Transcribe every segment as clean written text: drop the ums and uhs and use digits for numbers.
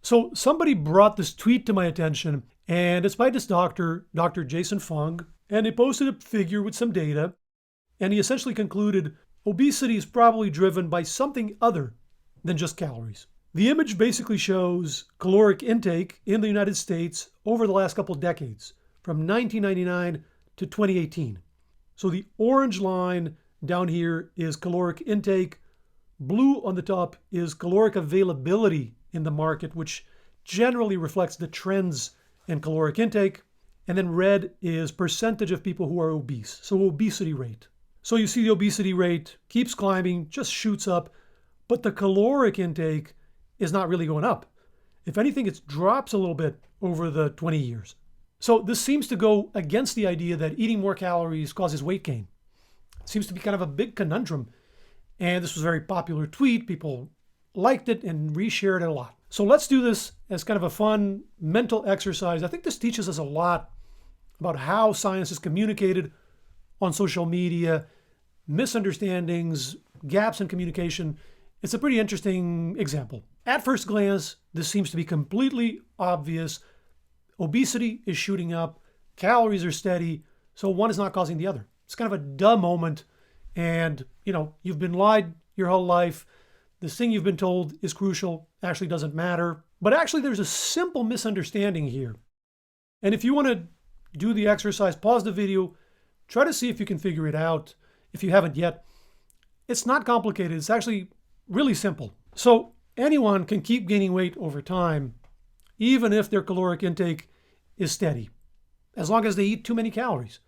So somebody brought this tweet to my attention, and it's by this doctor, Dr. Jason Fung, and he posted a figure with some data, and he essentially concluded obesity is probably driven by something other than just calories. The image basically shows caloric intake in the United States over the last couple of decades, from 1999 to 2018. So the orange line down here is caloric intake. Blue on the top is caloric availability in the market, which generally reflects the trends in caloric intake. And then red is percentage of people who are obese, so obesity rate. So you see the obesity rate keeps climbing, just shoots up, but the caloric intake is not really going up. If anything, it drops a little bit over the 20 years. So this seems to go against the idea that eating more calories causes weight gain. It seems to be kind of a big conundrum. And this was a very popular tweet. People liked it and reshared it a lot. So let's do this as kind of a fun mental exercise. I think this teaches us a lot about how science is communicated on social media, misunderstandings, gaps in communication. It's a pretty interesting example. At first glance, this seems to be completely obvious. Obesity is shooting up, calories are steady, so one is not causing the other. It's kind of a dumb moment, and you've been lied your whole life. This thing you've been told is crucial, actually doesn't matter. But actually there's a simple misunderstanding here. And if you want to do the exercise, pause the video, try to see if you can figure it out. If you haven't yet, it's not complicated. It's actually really simple. So anyone can keep gaining weight over time, even if their caloric intake is steady, as long as they eat too many calories,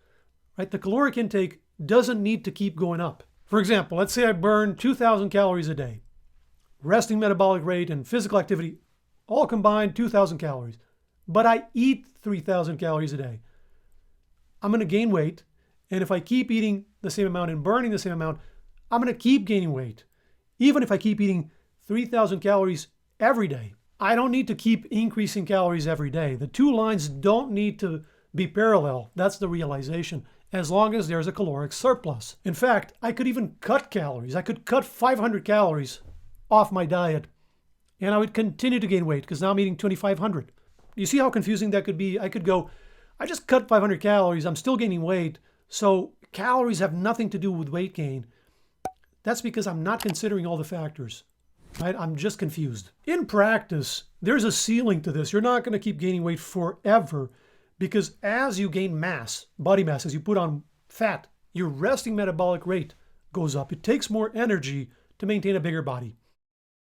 right? The caloric intake doesn't need to keep going up. For example, let's say I burn 2,000 calories a day. Resting metabolic rate and physical activity all combined 2,000 calories, but I eat 3,000 calories a day. I'm going to gain weight, and if I keep eating the same amount and burning the same amount, I'm going to keep gaining weight, even if I keep eating 3,000 calories every day. I don't need to keep increasing calories every day. The two lines don't need to be parallel. That's the realization, as long as there's a caloric surplus. In fact, I could even cut calories. I could cut 500 calories off my diet, and I would continue to gain weight because now I'm eating 2,500. You see how confusing that could be? I could go, I just cut 500 calories, I'm still gaining weight, so calories have nothing to do with weight gain. That's because I'm not considering all the factors, right? I'm just confused. In practice, there's a ceiling to this. You're not going to keep gaining weight forever because as you gain mass, body mass, as you put on fat, your resting metabolic rate goes up. It takes more energy to maintain a bigger body.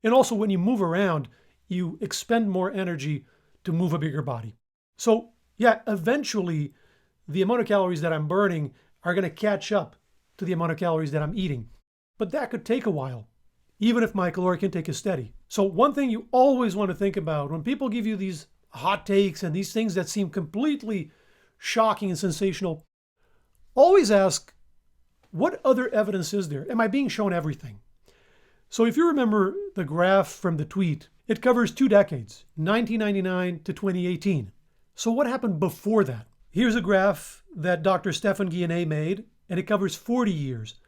And also when you move around, you expend more energy to move a bigger body. So yeah, eventually the amount of calories that I'm burning are going to catch up to the amount of calories that I'm eating. But that could take a while, even if my caloric intake is steady. So one thing you always want to think about when people give you these hot takes and these things that seem completely shocking and sensational, always ask, what other evidence is there? Am I being shown everything? So if you remember the graph from the tweet, it covers 2 decades, 1999 to 2018. So what happened before that? Here's a graph that Dr. Stefan Guyenet made, and it covers 40 years,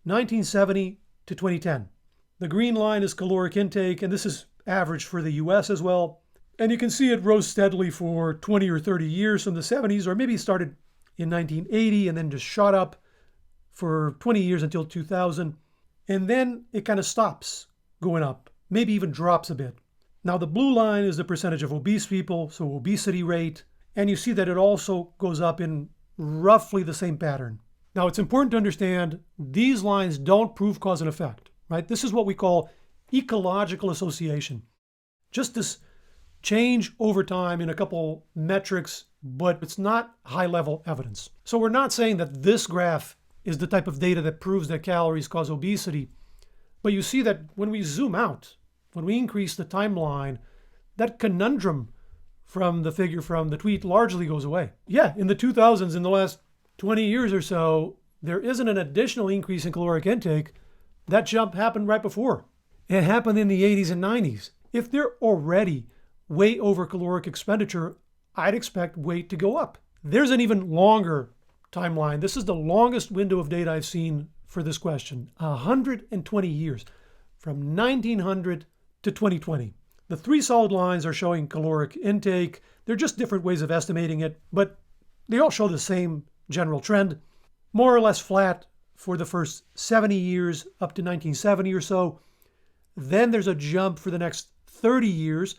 1970 to 2010. The green line is caloric intake, and this is average for the US as well. And you can see it rose steadily for 20 or 30 years from the 70s, or maybe it started in 1980 and then just shot up for 20 years until 2000. And then it kind of stops going up, maybe even drops a bit. Now the blue line is the percentage of obese people, so obesity rate, and you see that it also goes up in roughly the same pattern. Now it's important to understand these lines don't prove cause and effect, right? This is what we call ecological association. Just this change over time in a couple metrics, but it's not high-level evidence. So we're not saying that this graph is the type of data that proves that calories cause obesity. But you see that when we zoom out, when we increase the timeline, that conundrum from the figure from the tweet largely goes away. Yeah, in the 2000s, in the last 20 years or so, there isn't an additional increase in caloric intake. That jump happened right before. It happened in the 80s and 90s. If they're already way over caloric expenditure, I'd expect weight to go up. There's an even longer timeline. This is the longest window of data I've seen for this question, 120 years, from 1900 to 2020. The three solid lines are showing caloric intake. They're just different ways of estimating it, but they all show the same general trend, more or less flat for the first 70 years up to 1970 or so. Then there's a jump for the next 30 years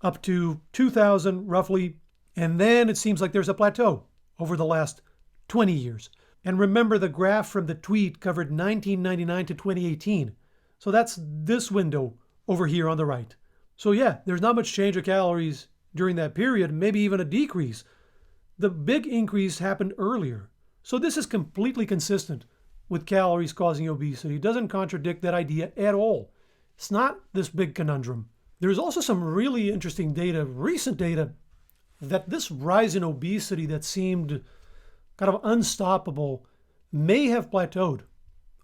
up to 2000 roughly, and then it seems like there's a plateau over the last 20 years. And remember, the graph from the tweet covered 1999 to 2018. So that's this window over here on the right. So yeah, there's not much change of calories during that period, maybe even a decrease. The big increase happened earlier. So this is completely consistent with calories causing obesity. It doesn't contradict that idea at all. It's not this big conundrum. There's also some really interesting data, recent data, that this rise in obesity that seemed kind of unstoppable may have plateaued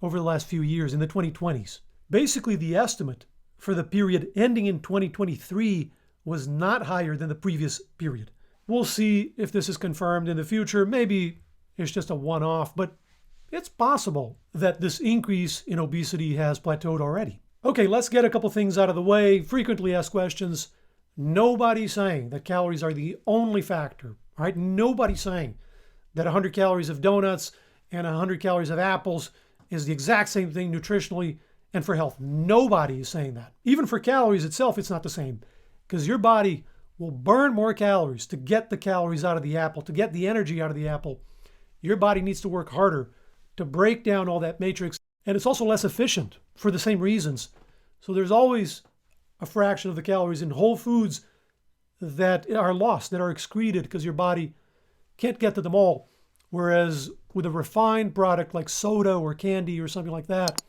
over the last few years in the 2020s. Basically, the estimate for the period ending in 2023 was not higher than the previous period. We'll see if this is confirmed in the future. Maybe it's just a one-off, but it's possible that this increase in obesity has plateaued already. Okay, let's get a couple things out of the way. Frequently asked questions. Nobody's saying that calories are the only factor, right? Nobody's saying that 100 calories of donuts and 100 calories of apples is the exact same thing nutritionally and for health. Nobody is saying that. Even for calories itself, it's not the same, because your body will burn more calories to get the calories out of the apple, to get the energy out of the apple. Your body needs to work harder to break down all that matrix, and it's also less efficient for the same reasons. So there's always a fraction of the calories in whole foods that are lost, that are excreted because your body can't get to them all. Whereas with a refined product like soda or candy or something like that,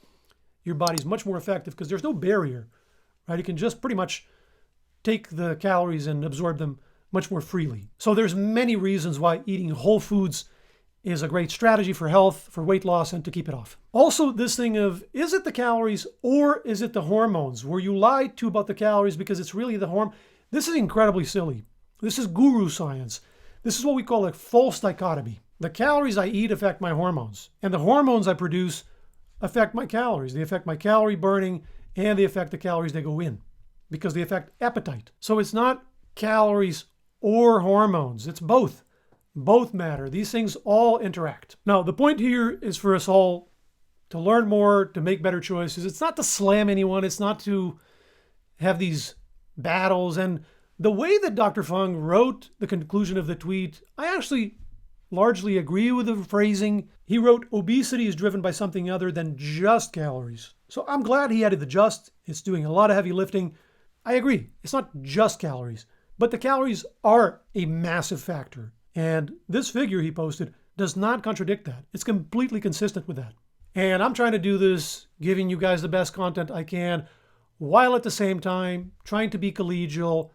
your body's much more effective because there's no barrier, right? It can just pretty much take the calories and absorb them much more freely. So there's many reasons why eating whole foods is a great strategy for health, for weight loss, and to keep it off. Also, this thing of, is it the calories or is it the hormones? Were you lied to about the calories because it's really the hormone? This is incredibly silly. This is guru science. This is what we call a false dichotomy. The calories I eat affect my hormones, and the hormones I produce affect my calories. They affect my calorie burning, and they affect the calories that go in because they affect appetite. So it's not calories or hormones. It's both. Both matter. These things all interact. Now, the point here is for us all to learn more, to make better choices. It's not to slam anyone. It's not to have these battles. And the way that Dr. Fung wrote the conclusion of the tweet, I actually largely agree with the phrasing. He wrote, obesity is driven by something other than just calories. So I'm glad he added the just. It's doing a lot of heavy lifting. I agree. It's not just calories, but the calories are a massive factor. And this figure he posted does not contradict that. It's completely consistent with that. And I'm trying to do this, giving you guys the best content I can, while at the same time trying to be collegial,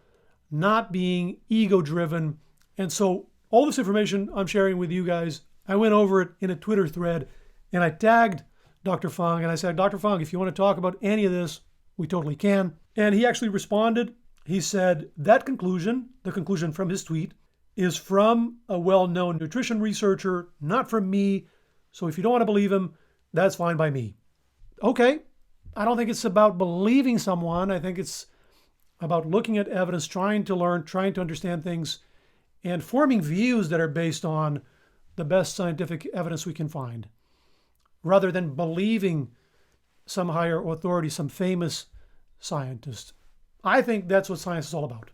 not being ego-driven. And so all this information I'm sharing with you guys, I went over it in a Twitter thread, and I tagged Dr. Fung, and I said, Dr. Fung, if you want to talk about any of this, we totally can. And he actually responded. He said that conclusion, the conclusion from his tweet, is from a well-known nutrition researcher, not from me. So if you don't want to believe him, that's fine by me. Okay, I don't think it's about believing someone. I think it's about looking at evidence, trying to learn, trying to understand things, and forming views that are based on the best scientific evidence we can find, rather than believing some higher authority, some famous scientist. I think that's what science is all about.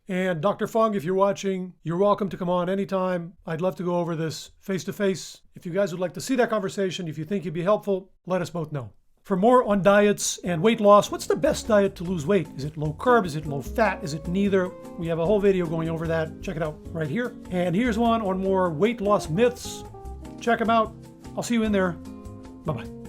And Dr. Fung, if you're watching, you're welcome to come on anytime. I'd love to go over this face-to-face. If you guys would like to see that conversation, if you think it'd be helpful, let us both know. For more on diets and weight loss, what's the best diet to lose weight? Is it low carb? Is it low fat? Is it neither? We have a whole video going over that. Check it out right here. And here's one on more weight loss myths. Check them out. I'll see you in there. Bye-bye.